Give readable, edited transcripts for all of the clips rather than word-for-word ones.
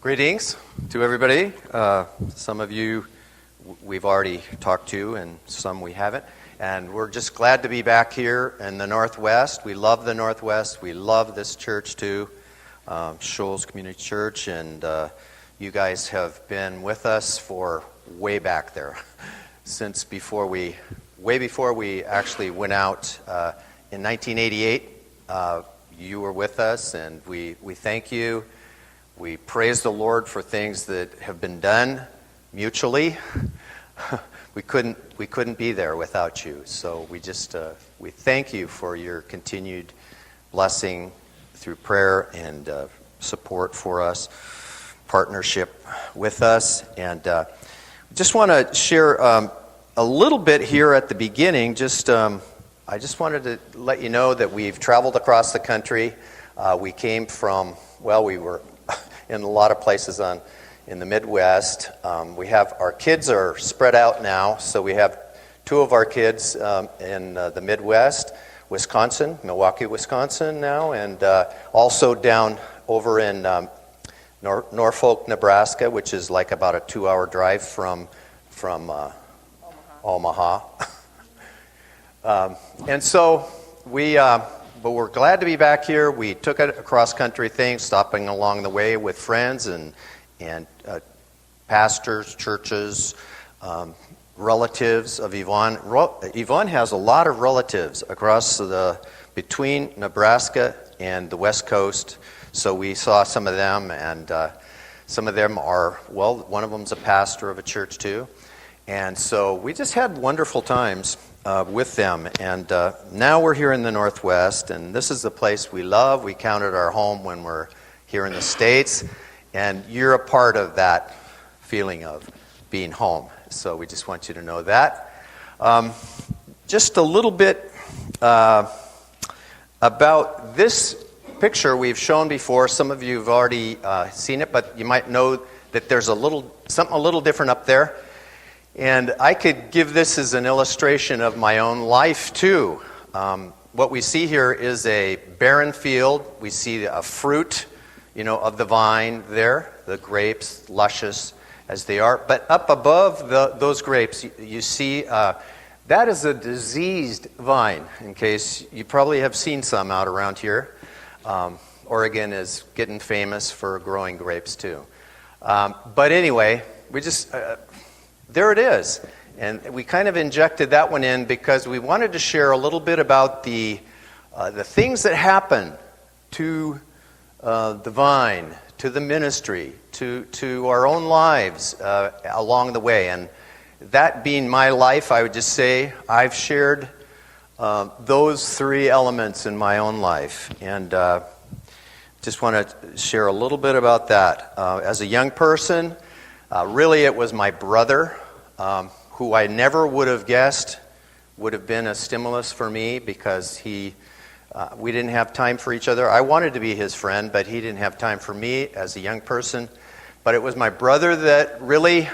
Greetings to everybody. Some of you we've already talked to and some we haven't. And we're just glad to be back here in the Northwest. We love the Northwest. We love this church too, Shoals Community Church. And you guys have been with us for way back there, since way before we actually went out in 1988. You were with us, and we thank you. We praise the Lord for things that have been done mutually. We couldn't be there without you. So we thank you for your continued blessing through prayer and support for us, partnership with us. And just want to share a little bit here at the beginning. I just wanted to let you know that we've traveled across the country. We came from, we were in a lot of places in the Midwest. Our kids are spread out now, so we have two of our kids in the Midwest, Wisconsin, Milwaukee, Wisconsin now, and also down over in Norfolk, Nebraska, which is like about a 2-hour drive from Omaha. And so but we're glad to be back here. We took a cross-country thing, stopping along the way with friends and pastors, churches, relatives of Yvonne. Yvonne has a lot of relatives between Nebraska and the West Coast, so we saw some of them, and some of them one of them's a pastor of a church too. And so we just had wonderful times with them. And now we're here in the Northwest, and this is the place we love. We count it our home when we're here in the States, and you're a part of that feeling of being home. So we just want you to know that. Just a little bit about this picture we've shown before. Some of you have already seen it, but you might know that there's something a little different up there. And I could give this as an illustration of my own life, too. What we see here is a barren field. We see a fruit, of the vine there, the grapes, luscious as they are. But up above those grapes, you see that is a diseased vine, in case you probably have seen some out around here. Oregon is getting famous for growing grapes, too. But anyway, there it is. And we kind of injected that one in because we wanted to share a little bit about the things that happen to the vine, to the ministry, to our own lives along the way. And that being my life, I would just say I've shared those three elements in my own life. And just want to share a little bit about that. As a young person, really, it was my brother, who I never would have guessed would have been a stimulus for me because we didn't have time for each other. I wanted to be his friend, but he didn't have time for me as a young person. But it was my brother that really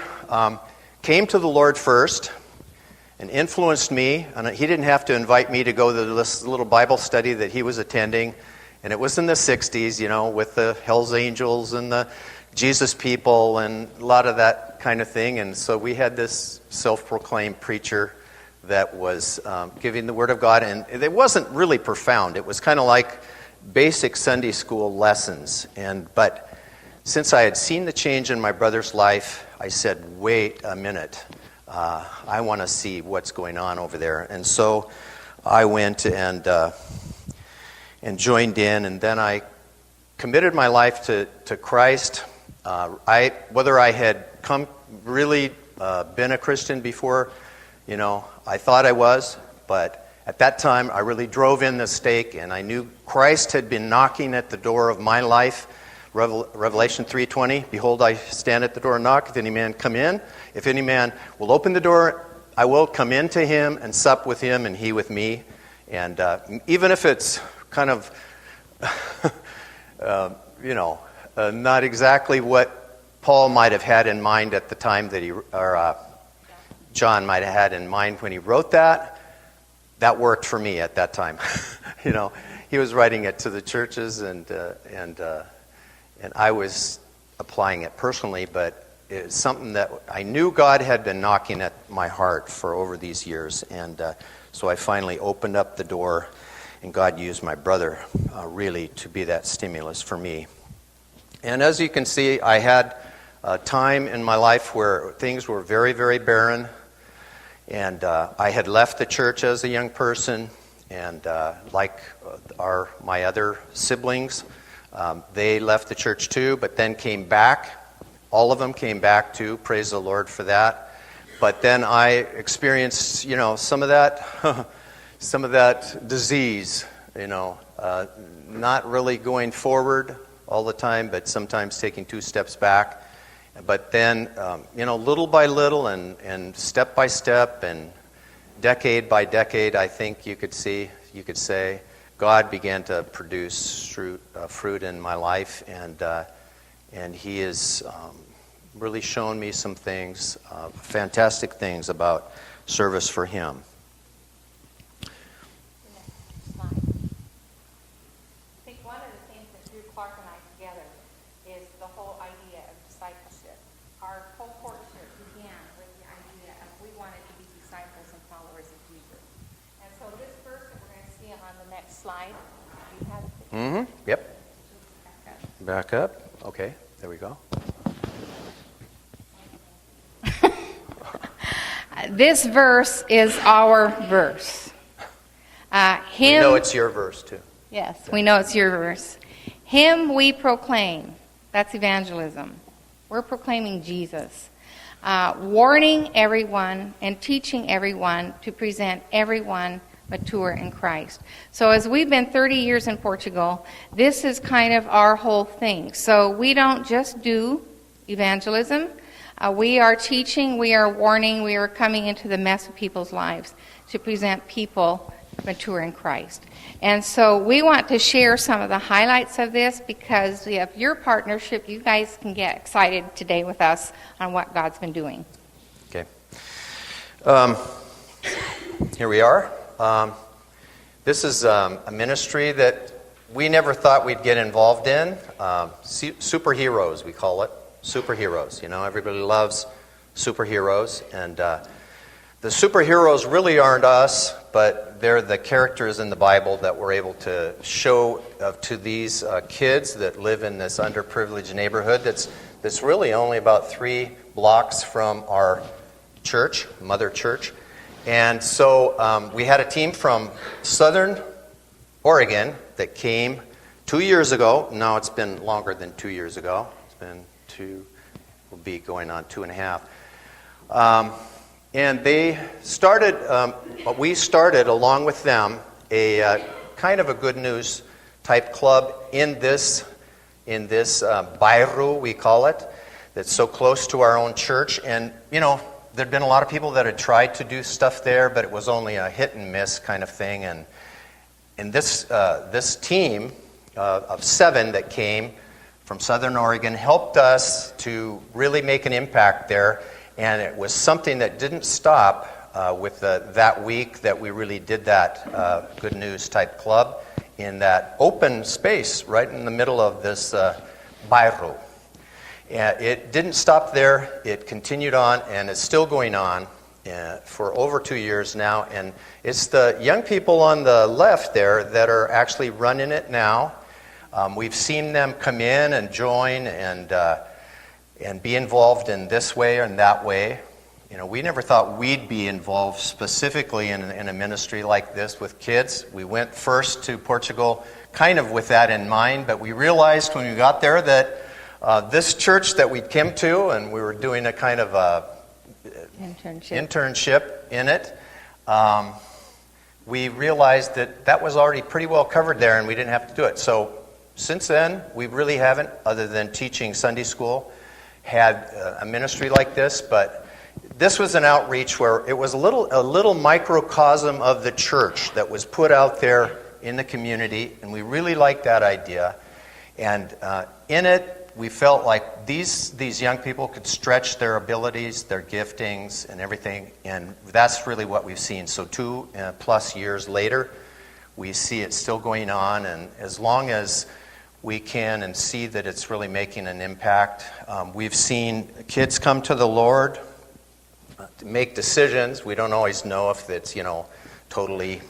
came to the Lord first and influenced me. And he didn't have to invite me to go to this little Bible study that he was attending. And it was in the 60s, with the Hells Angels and the Jesus people and a lot of that kind of thing. And so we had this self-proclaimed preacher that was giving the Word of God. And it wasn't really profound. It was kind of like basic Sunday school lessons. But since I had seen the change in my brother's life, I said, wait a minute. I want to see what's going on over there. And so I went and joined in. And then I committed my life to Christ. Whether I had been a Christian before, I thought I was, but at that time I really drove in the stake, and I knew Christ had been knocking at the door of my life. Revelation 3:20, behold, I stand at the door and knock. If any man come in, if any man will open the door, I will come in to him and sup with him and he with me. And even if it's kind of, not exactly what Paul might have had in mind at the time that John might have had in mind when he wrote that worked for me at that time. He was writing it to the churches, and I was applying it personally, but it's something that I knew God had been knocking at my heart for over these years. And so I finally opened up the door, and God used my brother really to be that stimulus for me. And as you can see, I had a time in my life where things were very, very barren. And I had left the church as a young person. And like my other siblings, they left the church too, but then came back. All of them came back too. Praise the Lord for that. But then I experienced, some of that, some of that disease. Not really going forward all the time, but sometimes taking 2 steps back. But then, little by little and step by step and decade by decade, I think you could say, God began to produce fruit in my life, and He has really shown me some things, fantastic things about service for Him. I think one of the things that drew Clark and I together is the whole idea of discipleship. Our whole courtship began with the idea of we wanted to be disciples and followers of Jesus. And so this verse that we're going to see on the next slide, you have it? Mm-hmm. Yep. Back up. Okay. There we go. This verse is our verse. We know it's your verse too. Yes, we know it's your verse. Him we proclaim. That's evangelism. We're proclaiming Jesus. Warning everyone and teaching everyone to present everyone mature in Christ. So as we've been 30 years in Portugal, this is kind of our whole thing. So we don't just do evangelism. We are teaching, we are warning, we are coming into the mess of people's lives to present people mature in Christ. And so we want to share some of the highlights of this because of your partnership, you guys can get excited today with us on what God's been doing. Okay. Here we are. This is a ministry that we never thought we'd get involved in. Superheroes, we call it. Superheroes. Everybody loves superheroes. And the superheroes really aren't us, but they're the characters in the Bible that we're able to show to these kids that live in this underprivileged neighborhood that's really only about 3 blocks from our church, Mother Church. And so we had a team from Southern Oregon that came 2 years ago. Now it's been longer than 2 years ago. It's been will be going on 2.5. And they started, we started along with them a kind of a good news type club in this bairro, we call it, that's so close to our own church. And, there'd been a lot of people that had tried to do stuff there, but it was only a hit and miss kind of thing. And this team of 7 that came from Southern Oregon helped us to really make an impact there. And it was something that didn't stop with that week that we really did that good news type club in that open space right in the middle of this bairro. And it didn't stop there. It continued on, and it's still going on for over 2 years now. And it's the young people on the left there that are actually running it now. We've seen them come in and join and be involved in this way and that way. We never thought we'd be involved specifically in a ministry like this with kids. We went first to Portugal kind of with that in mind, but we realized when we got there that this church that we came to, and we were doing a kind of a internship in it, we realized that was already pretty well covered there and we didn't have to do it. So since then, we really haven't, other than teaching Sunday school, had a ministry like this, but this was an outreach where it was a little microcosm of the church that was put out there in the community, and we really liked that idea. And in it, we felt like these young people could stretch their abilities, their giftings, and everything, and that's really what we've seen. So 2+ years later, we see it still going on, and as long as we can and see that it's really making an impact. We've seen kids come to the Lord, to make decisions. We don't always know if it's, totally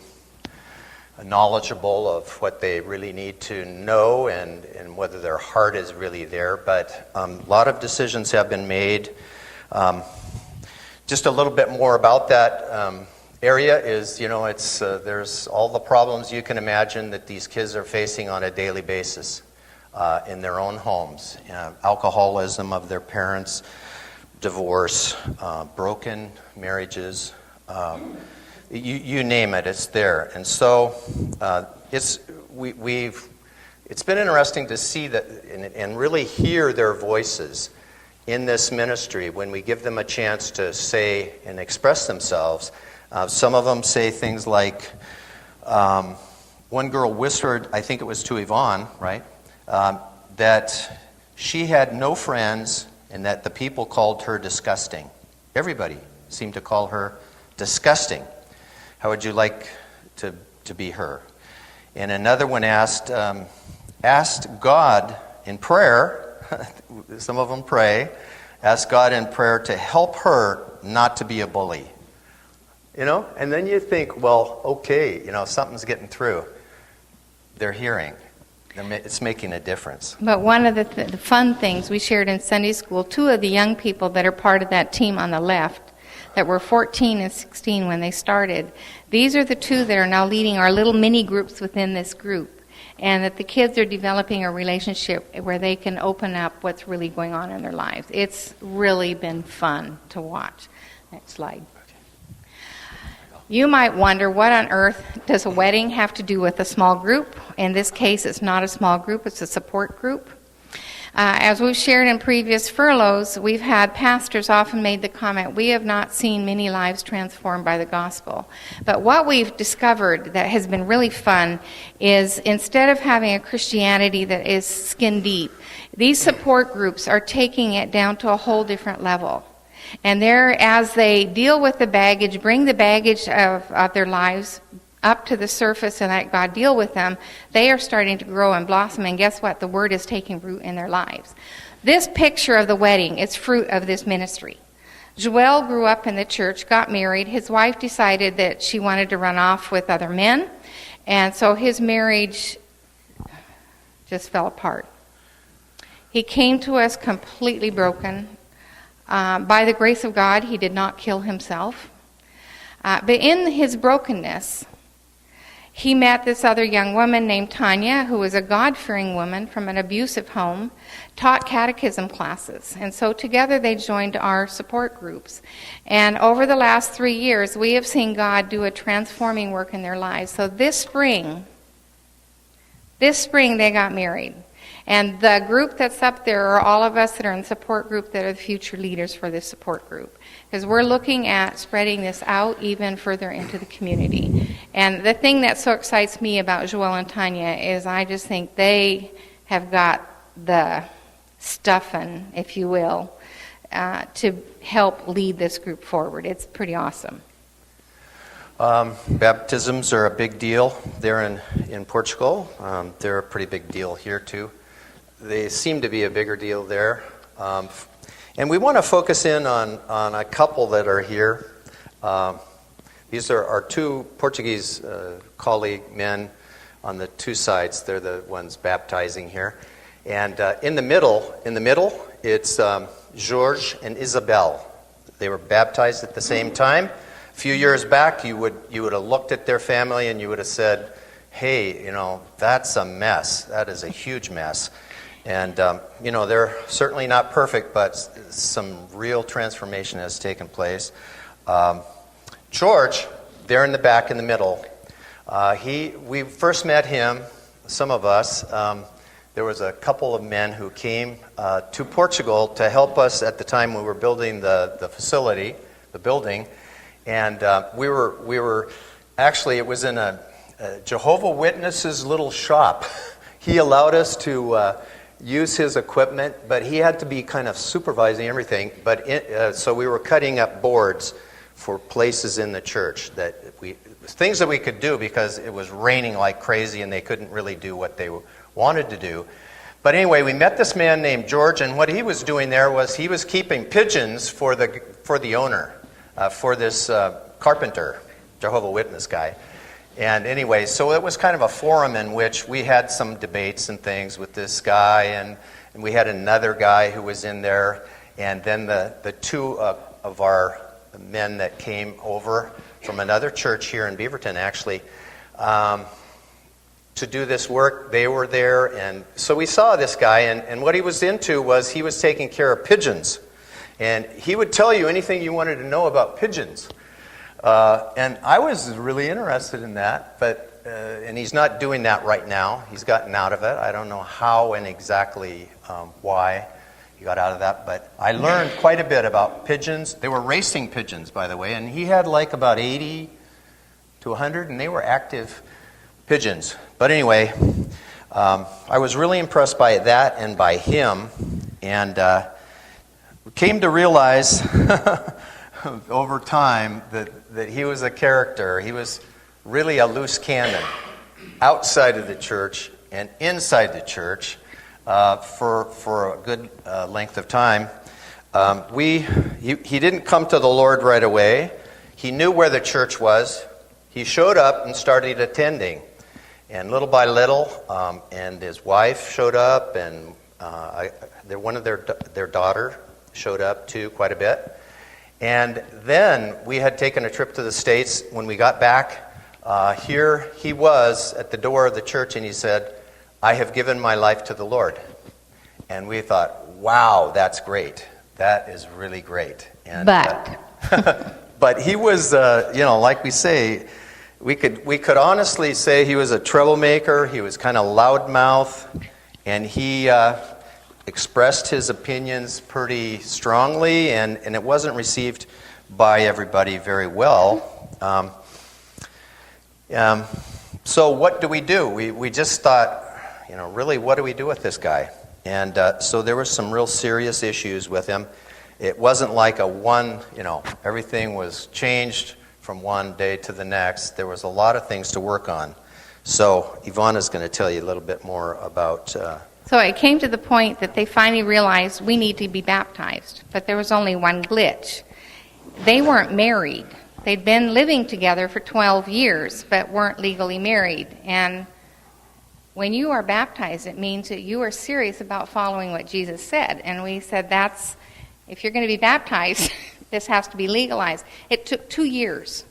knowledgeable of what they really need to know and whether their heart is really there. But a lot of decisions have been made. Just a little bit more about that area is, there's all the problems you can imagine that these kids are facing on a daily basis in their own homes. Alcoholism of their parents, divorce, broken marriages, you name it, it's there. And so it's been interesting to see that and really hear their voices in this ministry when we give them a chance to say and express themselves. Some of them say things like, one girl whispered, I think it was to Yvonne, right, that she had no friends and that the people called her disgusting. Everybody seemed to call her disgusting. How would you like to be her? And another one asked God in prayer, some of them pray, ask God in prayer to help her not to be a bully. And then you think, well, okay, something's getting through. They're hearing. It's making a difference. But one of the fun things we shared in Sunday school, two of the young people that are part of that team on the left, that were 14 and 16 when they started, these are the two that are now leading our little mini groups within this group. And that the kids are developing a relationship where they can open up what's really going on in their lives. It's really been fun to watch. Next slide. You might wonder, what on earth does a wedding have to do with a small group? In this case, it's not a small group, it's a support group. As we've shared in previous furloughs, we've had pastors often made the comment, we have not seen many lives transformed by the gospel. But what we've discovered that has been really fun is instead of having a Christianity that is skin deep, these support groups are taking it down to a whole different level. And as they deal with the baggage, bring the baggage of their lives up to the surface and let God deal with them, they are starting to grow and blossom. And guess what? The word is taking root in their lives. This picture of the wedding is fruit of this ministry. Joel grew up in the church, got married. His wife decided that she wanted to run off with other men. And so his marriage just fell apart. He came to us completely broken. By the grace of God, he did not kill himself. But in his brokenness, he met this other young woman named Tanya, who was a God-fearing woman from an abusive home, taught catechism classes. And so together they joined our support groups. And over the last 3 years, we have seen God do a transforming work in their lives. So this spring they got married. And the group that's up there are all of us that are in the support group that are the future leaders for this support group. Because we're looking at spreading this out even further into the community. And the thing that so excites me about Joel and Tanya is I just think they have got the stuffing, if you will, to help lead this group forward. It's pretty awesome. Baptisms are a big deal there in Portugal. They're a pretty big deal here too. They seem to be a bigger deal there. And we want to focus in on a couple that are here. These are our two Portuguese colleague men on the two sides. They're the ones baptizing here. And in the middle, it's George and Isabel. They were baptized at the same time. A few years back, you would have looked at their family and you would have said, hey, that's a mess. That is a huge mess. And, they're certainly not perfect, but some real transformation has taken place. George, there in the back in the middle, we first met him, some of us. There was a couple of men who came to Portugal to help us at the time we were building the facility, the building. And we were actually, it was in a Jehovah Witnesses little shop. He allowed us to use his equipment, but he had to be kind of supervising everything. But so we were cutting up boards for places in the church things that we could do because it was raining like crazy and they couldn't really do what they wanted to do. But anyway, we met this man named George, and what he was doing there was he was keeping pigeons for the owner, for this carpenter, Jehovah's Witness guy. And anyway, so it was kind of a forum in which we had some debates and things with this guy, and we had another guy who was in there, and then the two of our men that came over from another church here in Beaverton, actually, to do this work. They were there, and so we saw this guy, and what he was into was he was taking care of pigeons. And he would tell you anything you wanted to know about pigeons. And I was really interested in that, but and he's not doing that right now. He's gotten out of it. I don't know how and exactly why he got out of that, but I learned quite a bit about pigeons. They were racing pigeons, by the way, and he had like about 80 to 100, and they were active pigeons. But anyway, I was really impressed by that and by him, and came to realize over time that he was a character. He was really a loose cannon outside of the church and inside the church for a good length of time. He didn't come to the Lord right away. He knew where the church was. He showed up and started attending. And little by little, and his wife showed up, and one of their daughter showed up too quite a bit. And then we had taken a trip to the States. When we got back, here he was at the door of the church, and he said, "I have given my life to the Lord." And we thought, wow, that's great. That is really great. And, but he was, like we say, we could honestly say he was a troublemaker. He was kind of loudmouth, and he expressed his opinions pretty strongly, and it wasn't received by everybody very well. So what do? We just thought, really, what do we do with this guy? And so there were some real serious issues with him. It wasn't like everything was changed from one day to the next. There was a lot of things to work on. So Ivana's going to tell you a little bit more about... So it came to the point that they finally realized we need to be baptized. But there was only one glitch. They weren't married. They'd been living together for 12 years, but weren't legally married. And when you are baptized, it means that you are serious about following what Jesus said. And we said, if you're going to be baptized, this has to be legalized. It took 2 years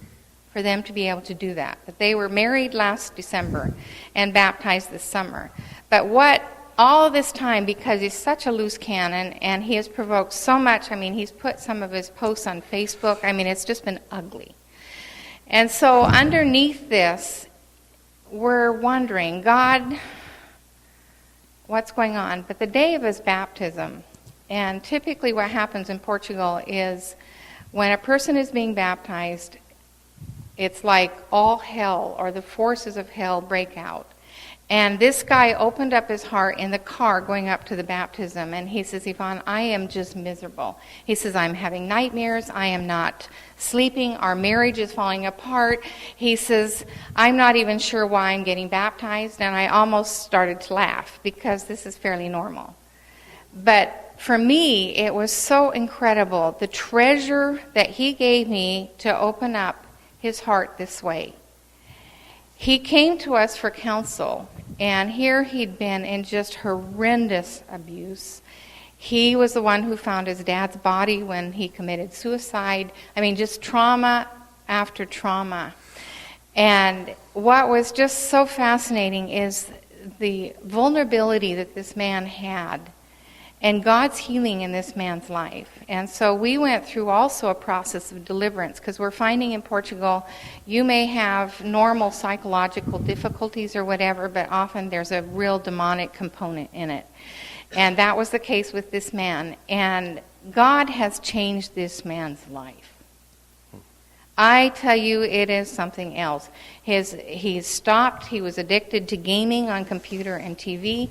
for them to be able to do that. But they were married last December and baptized this summer. But all this time, because he's such a loose cannon and he has provoked so much, he's put some of his posts on Facebook. It's just been ugly. And so underneath this, we're wondering, God, what's going on? But the day of his baptism, and typically what happens in Portugal is when a person is being baptized, it's like all hell or the forces of hell break out. And this guy opened up his heart in the car going up to the baptism, and he says, "Yvonne, I am just miserable." He says, "I'm having nightmares. I am not sleeping. Our marriage is falling apart." He says, "I'm not even sure why I'm getting baptized." And I almost started to laugh because this is fairly normal. But for me, it was so incredible, the treasure that he gave me to open up his heart this way. He came to us for counsel, and here he'd been in just horrendous abuse. He was the one who found his dad's body when he committed suicide. Just trauma after trauma. And what was just so fascinating is the vulnerability that this man had and God's healing in this man's life. And so we went through also a process of deliverance, because we're finding in Portugal you may have normal psychological difficulties or whatever, but often there's a real demonic component in it. And that was the case with this man. And God has changed this man's life. I tell you, it is something else. He's stopped. He was addicted to gaming on computer and TV.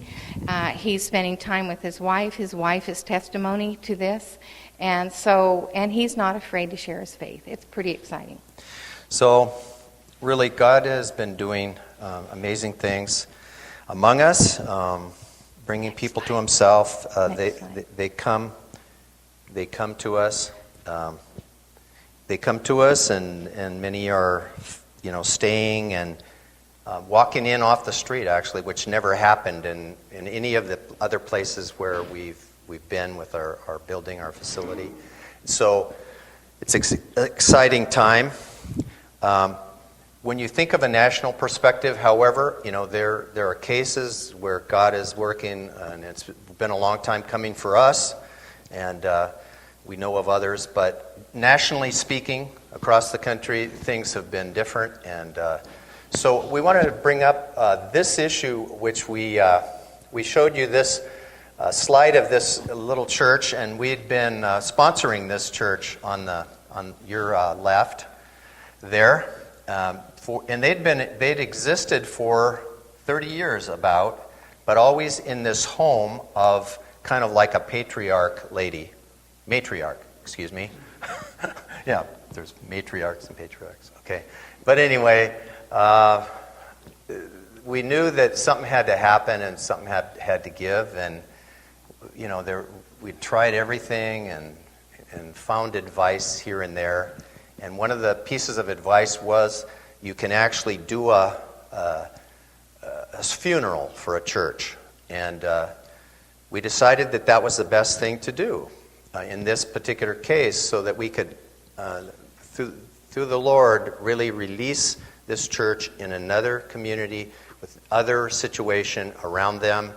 He's spending time with his wife. His wife is testimony to this. And he's not afraid to share his faith. It's pretty exciting. So, really, God has been doing amazing things. among us, bringing people to Himself. Next slide. They come to us. They come to us, and many are, staying and walking in off the street, actually, which never happened in any of the other places where we've been with our building, our facility. So it's an exciting time. When you think of a national perspective, however, there are cases where God is working, and it's been a long time coming for us, and we know of others, but nationally speaking, across the country, things have been different, and so we wanted to bring up this issue, which we showed you this slide of this little church, and we'd been sponsoring this church on your left there. And they'd existed for 30 years but always in this home of kind of like a matriarch, excuse me. Yeah, there's matriarchs and patriarchs. Okay, but anyway, we knew that something had to happen and something had to give, and we tried everything and found advice here and there. And one of the pieces of advice was you can actually do a funeral for a church. And we decided that was the best thing to do in this particular case, so that we could, through the Lord, really release this church in another community with other situation around them.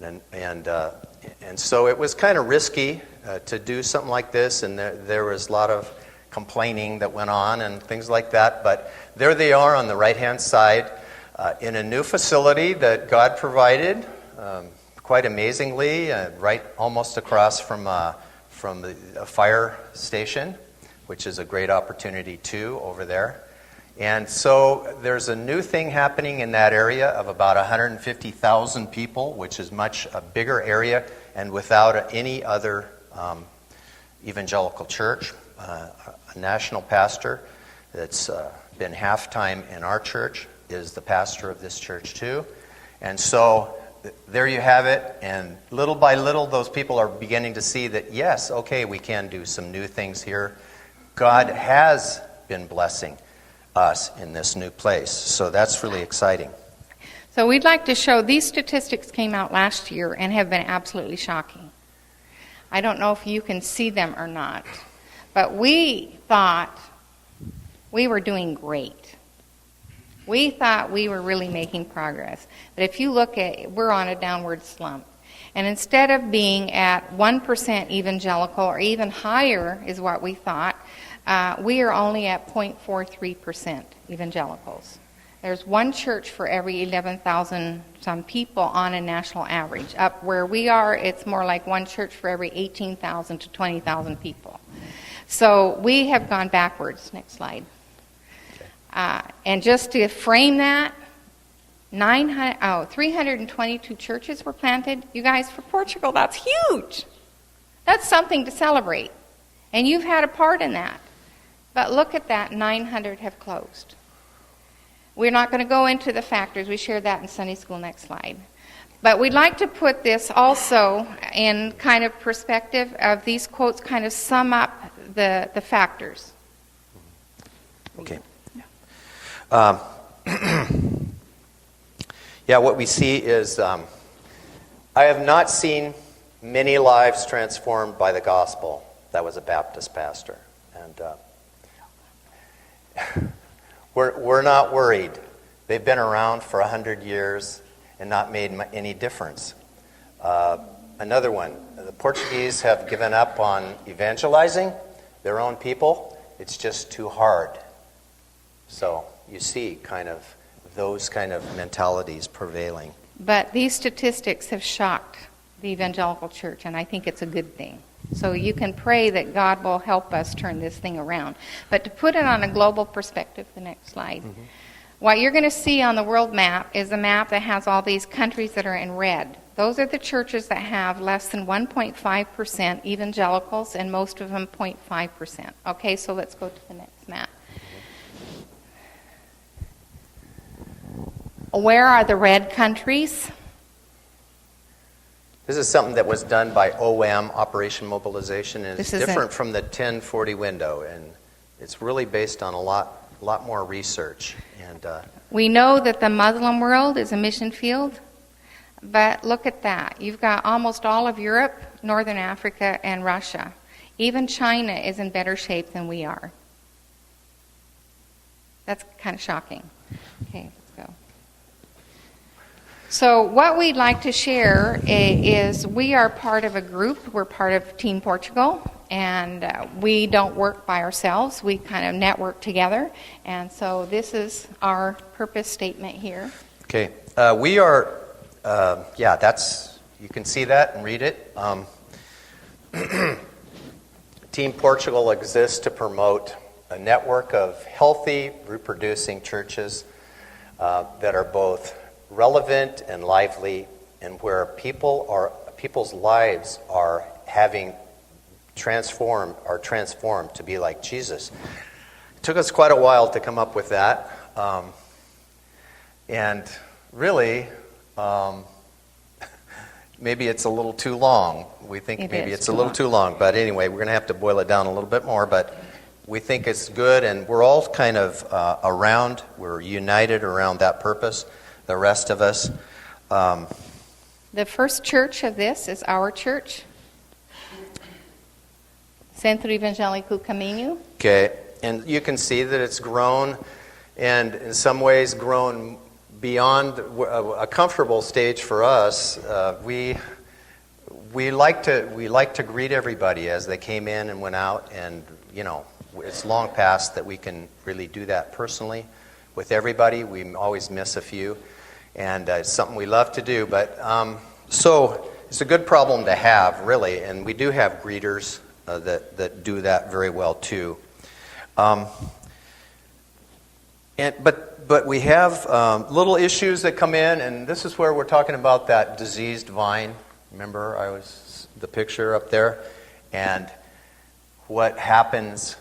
And so it was kind of risky to do something like this, and there was a lot of complaining that went on and things like that, but there they are on the right-hand side in a new facility that God provided, quite amazingly, right almost across from a fire station, which is a great opportunity too over there. And so there's a new thing happening in that area of about 150,000 people, which is much a bigger area, and without any other evangelical church. A national pastor that's been half-time in our church is the pastor of this church too. And so there you have it, and little by little those people are beginning to see that, yes, okay, we can do some new things here. God has been blessing us in this new place, so that's really exciting. So we'd like to show, these statistics came out last year and have been absolutely shocking. I don't know if you can see them or not, but we thought we were doing great. We thought we were really making progress. But if you look at, we're on a downward slump. And instead of being at 1% evangelical, or even higher is what we thought, we are only at 0.43% evangelicals. There's one church for every 11,000 some people on a national average. Up where we are, it's more like one church for every 18,000 to 20,000 people. So we have gone backwards. Next slide. And just to frame that, 322 churches were planted. You guys, for Portugal, that's huge. That's something to celebrate. And you've had a part in that. But look at that, 900 have closed. We're not going to go into the factors. We shared that in Sunday school. Next slide. But we'd like to put this also in kind of perspective of these quotes kind of sum up the factors. Okay. Yeah, what we see is I have not seen many lives transformed by the gospel. That was a Baptist pastor. And we're not worried. They've been around for 100 years and not made any difference. Another one, the Portuguese have given up on evangelizing their own people. It's just too hard. So you see kind of those kind of mentalities prevailing. But these statistics have shocked the evangelical church, and I think it's a good thing. So you can pray that God will help us turn this thing around. But to put it on a global perspective, the next slide, what you're going to see on the world map is a map that has all these countries that are in red. Those are the churches that have less than 1.5% evangelicals, and most of them 0.5%. Okay, so let's go to the next map. Where are the red countries? This is something that was done by OM, Operation Mobilization, and it's This is different from the 1040 window, and it's really based on a lot more research. And We know that the Muslim world is a mission field, but look at that. You've got almost all of Europe, Northern Africa, and Russia. Even China is in better shape than we are. That's kind of shocking. Okay, let's go. So what we'd like to share is we are part of a group. We're part of Team Portugal, and we don't work by ourselves. We kind of network together, and so this is our purpose statement here. okay, we are, that's, you can see that and read it. Team Portugal exists to promote a network of healthy, reproducing churches that are both relevant and lively, and where people's lives are transformed to be like Jesus. It took us quite a while to come up with that, and really, maybe it's a little too long. We think maybe it's a little too long, but anyway, we're going to have to boil it down a little bit more, but we think it's good, and we're all kind of we're united around that purpose, the rest of us. The first church of this is our church, Centro Evangélico Caminho. Okay, and you can see that it's grown, and in some ways grown beyond a comfortable stage for us. We like to greet everybody as they came in and went out, and it's long past that we can really do that personally with everybody. We always miss a few, and it's something we love to do. But so it's a good problem to have, really, and we do have greeters that do that very well too. But we have little issues that come in, and this is where we're talking about that diseased vine. Remember, the picture up there, and what happens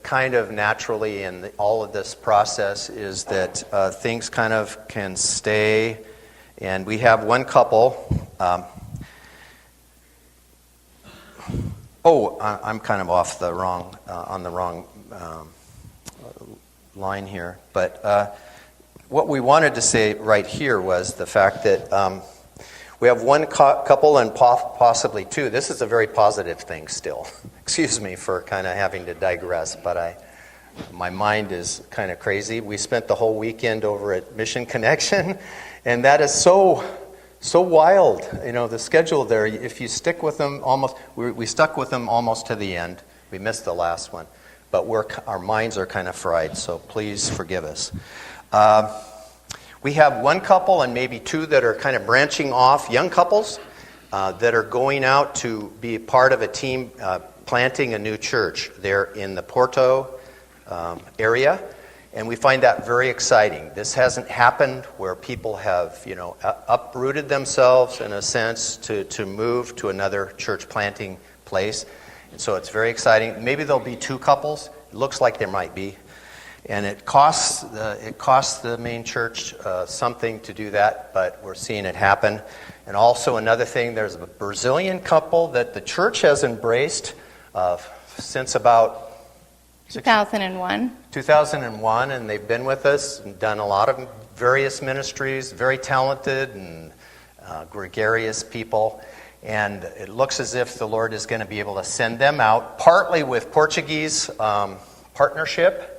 kind of naturally in all of this process is that things kind of can stay, and we have one couple. I'm kind of off on the wrong line here, but what we wanted to say right here was the fact that we have one couple and possibly two. This is a very positive thing still. Excuse me for kind of having to digress, but my mind is kind of crazy. We spent the whole weekend over at Mission Connection, and that is so wild. The schedule there, if you stick with them we stuck with them almost to the end. We missed the last one, but our minds are kind of fried, so please forgive us. We have one couple and maybe two that are kind of branching off, young couples that are going out to be part of a team planting a new church there in the Porto area, and we find that very exciting. This hasn't happened where people have, uprooted themselves in a sense to move to another church planting place, and so it's very exciting. Maybe there'll be two couples. It looks like there might be. And it costs the main church something to do that, but we're seeing it happen. And also another thing, there's a Brazilian couple that the church has embraced since about 2001. 2001, and they've been with us and done a lot of various ministries, very talented and gregarious people. And it looks as if the Lord is going to be able to send them out, partly with Portuguese partnership,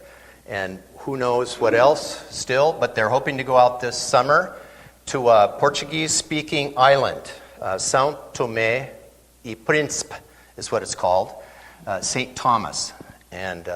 and who knows what else still, but they're hoping to go out this summer to a Portuguese-speaking island. São Tomé e Príncipe is what it's called, St. Thomas. And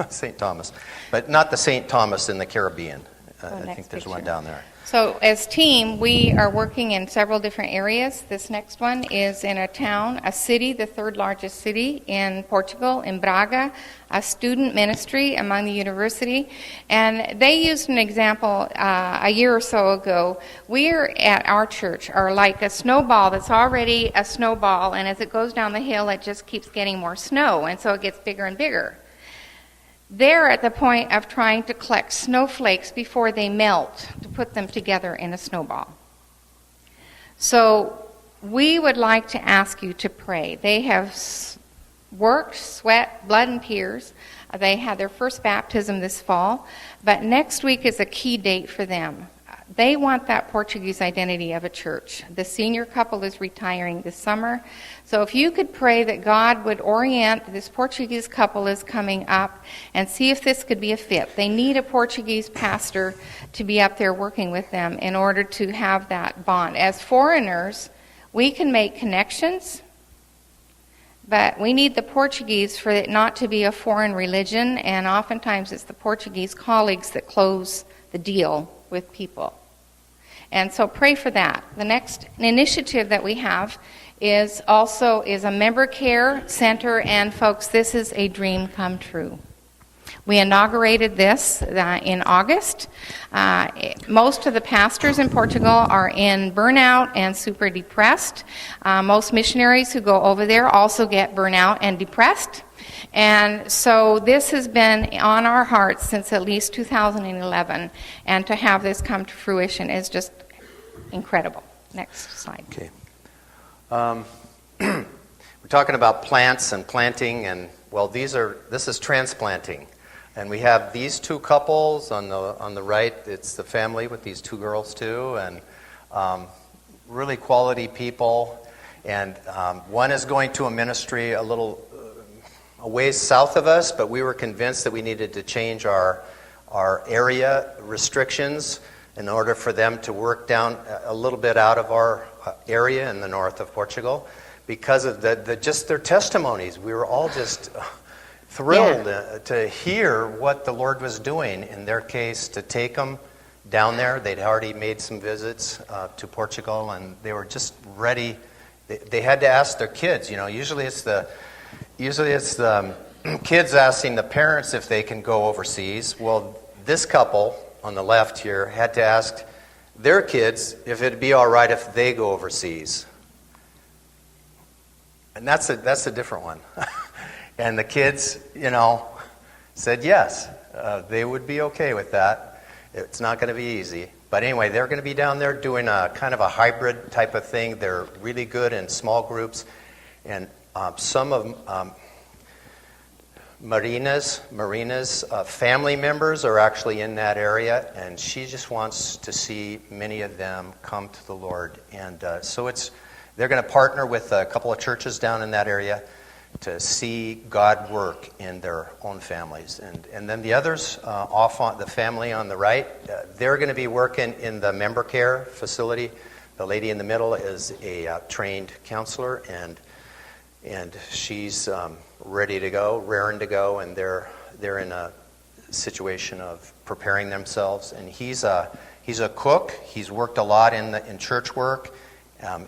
St. Thomas. But not the St. Thomas in the Caribbean. I think there's one down there. So as team, we are working in several different areas. This next one is in a city, the third largest city in Portugal, in Braga, a student ministry among the university. And they used an example a year or so ago. We're at our church are like a snowball that's already a snowball, and as it goes down the hill, it just keeps getting more snow, and so it gets bigger and bigger. they're at the point of trying to collect snowflakes before they melt to put them together in a snowball. So we would like to ask you to pray. They have worked, sweat, blood, and tears. They had their first baptism this fall, but next week is a key date for them. They want that Portuguese identity of a church. The senior couple is retiring this summer. So if you could pray that God would orient this Portuguese couple is coming up and see if this could be a fit. They need a Portuguese pastor to be up there working with them in order to have that bond. As foreigners, we can make connections, but we need the Portuguese for it not to be a foreign religion, and oftentimes it's the Portuguese colleagues that close the deal with people. And so pray for that. The next initiative that we have is a member care center, and folks, this is a dream come true. We inaugurated this in August. Most of the pastors in Portugal are in burnout and super depressed. Most missionaries who go over there also get burnout and depressed. And so this has been on our hearts since at least 2011. And to have this come to fruition is just incredible. Next slide. Okay. We're talking about plants and planting, and well, this is transplanting. And we have these two couples on the right. It's the family with these two girls too, and really quality people. And one is going to a ministry a ways south of us, but we were convinced that we needed to change our area restrictions in order for them to work down a little bit out of our area in the north of Portugal, because of just their testimonies. We were all just thrilled to hear what the Lord was doing in their case, to take them down there. They'd already made some visits to Portugal, and they were just ready. They had to ask their kids. Usually it's the kids asking the parents if they can go overseas. Well, this couple on the left here had to ask their kids if it'd be all right if they go overseas. And that's a different one. And the kids, said yes. They would be okay with that. It's not going to be easy. But anyway, they're going to be down there doing a kind of a hybrid type of thing. They're really good in small groups. And some of Marina's family members are actually in that area, and she just wants to see many of them come to the Lord. And so they're going to partner with a couple of churches down in that area to see God work in their own families. And then the others, off on the family on the right, they're going to be working in the member care facility. The lady in the middle is a trained counselor, and she's ready to go, raring to go, and they're in a situation of preparing themselves. And he's a cook. He's worked a lot in church work.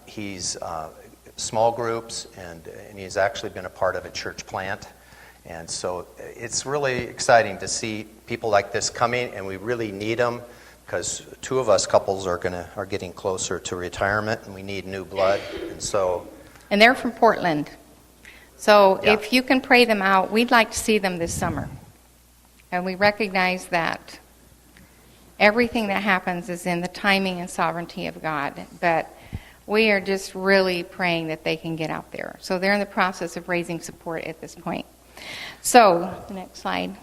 He's small groups, and he's actually been a part of a church plant. And so it's really exciting to see people like this coming, and we really need them, because two of us couples are getting closer to retirement, and we need new blood. And they're from Portland. So Yeah. if you can pray them out, we'd like to see them this summer. And we recognize that everything that happens is in the timing and sovereignty of God. But we are just really praying that they can get out there. So they're in the process of raising support at this point. So, the next slide.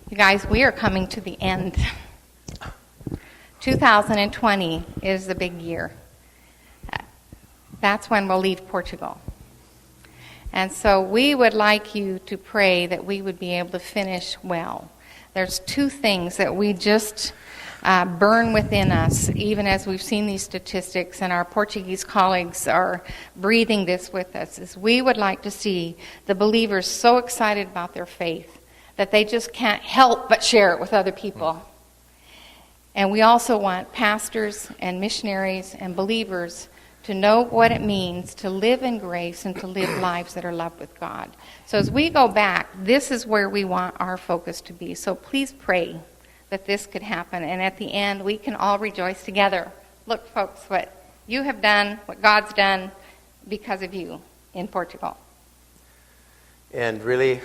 You guys, we are coming to the end. 2020 is the big year. That's when we'll leave Portugal. And so we would like you to pray that we would be able to finish well. There's two things that we just burn within us, even as we've seen these statistics, and our Portuguese colleagues are breathing this with us, is we would like to see the believers so excited about their faith that they just can't help but share it with other people. And we also want pastors and missionaries and believers to know what it means to live in grace and to live lives that are loved with God. So as we go back, this is where we want our focus to be. So please pray that this could happen, and at the end we can all rejoice together. Look, folks, what you have done, what God's done because of you in Portugal. And really,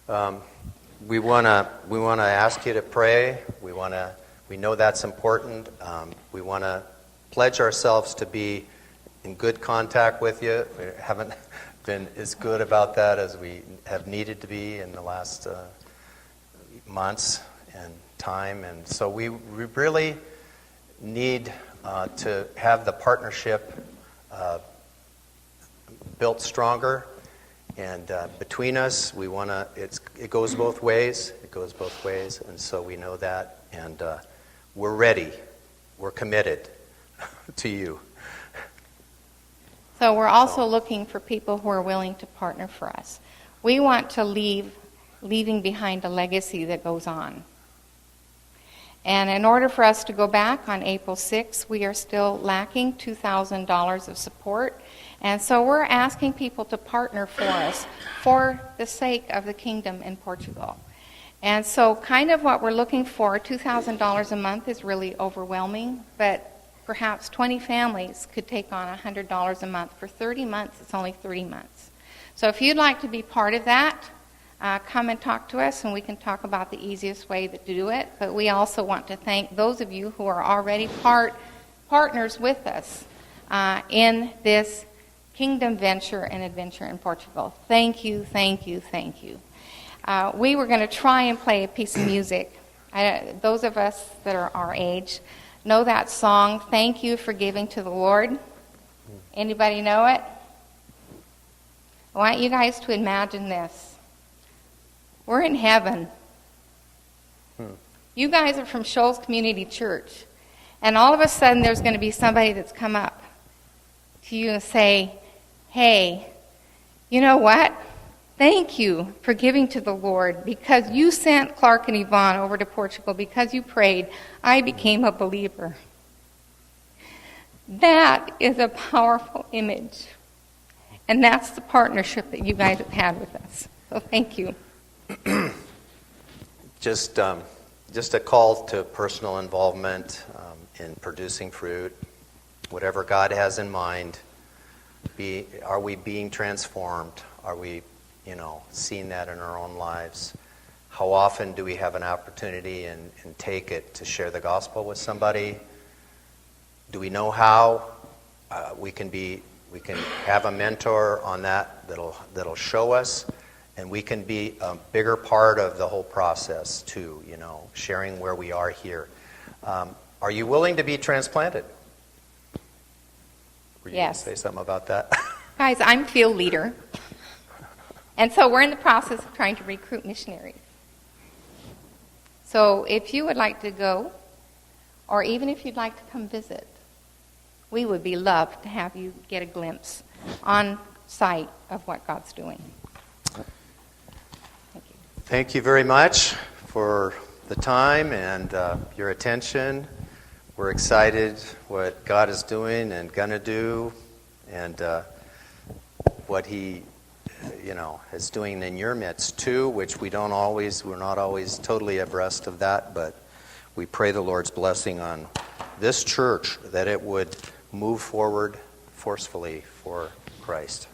We want to ask you to pray. We know that's important. We want to pledge ourselves to be in good contact with you. We haven't been as good about that as we have needed to be in the last months and time, and so we really need to have the partnership built stronger. And between us, we want to. It goes both ways. It goes both ways, and so we know that, and we're ready. We're committed to you. So we're also looking for people who are willing to partner for us. We want to leaving behind a legacy that goes on. And in order for us to go back on April 6th, we are still lacking $2,000 of support. And so we're asking people to partner for us for the sake of the kingdom in Portugal. And so kind of what we're looking for, $2,000 a month is really overwhelming, but perhaps 20 families could take on $100 a month. For 30 months, it's only 3 months. So if you'd like to be part of that, come and talk to us, and we can talk about the easiest way to do it. But we also want to thank those of you who are already partners with us in this kingdom venture and adventure in Portugal. Thank you, thank you, thank you. We were going to try and play a piece of music. Those of us that are our age know that song, Thank You for Giving to the Lord. Anybody know it? I want you guys to imagine this. We're in heaven. You guys are from Shoals Community Church. And all of a sudden there's going to be somebody that's come up to you and say, hey, you know what? Thank you for giving to the Lord. Because you sent Clark and Yvonne over to Portugal, because you prayed, I became a believer. That is a powerful image. And that's the partnership that you guys have had with us. So thank you. Just a call to personal involvement in producing fruit. Whatever God has in mind, are we being transformed? Are we, seeing that in our own lives? How often do we have an opportunity and take it to share the gospel with somebody? Do we know how? We can have a mentor on that'll show us. And we can be a bigger part of the whole process, too, sharing where we are here. Are you willing to be transplanted? Were you Yes. going to say something about that? Guys, I'm field leader. And so we're in the process of trying to recruit missionaries. So if you would like to go, or even if you'd like to come visit, we would be loved to have you get a glimpse on site of what God's doing. Thank you very much for the time and your attention. We're excited what God is doing and going to do, and what He, is doing in your midst too, which we're not always totally abreast of that, but we pray the Lord's blessing on this church, that it would move forward forcefully for Christ.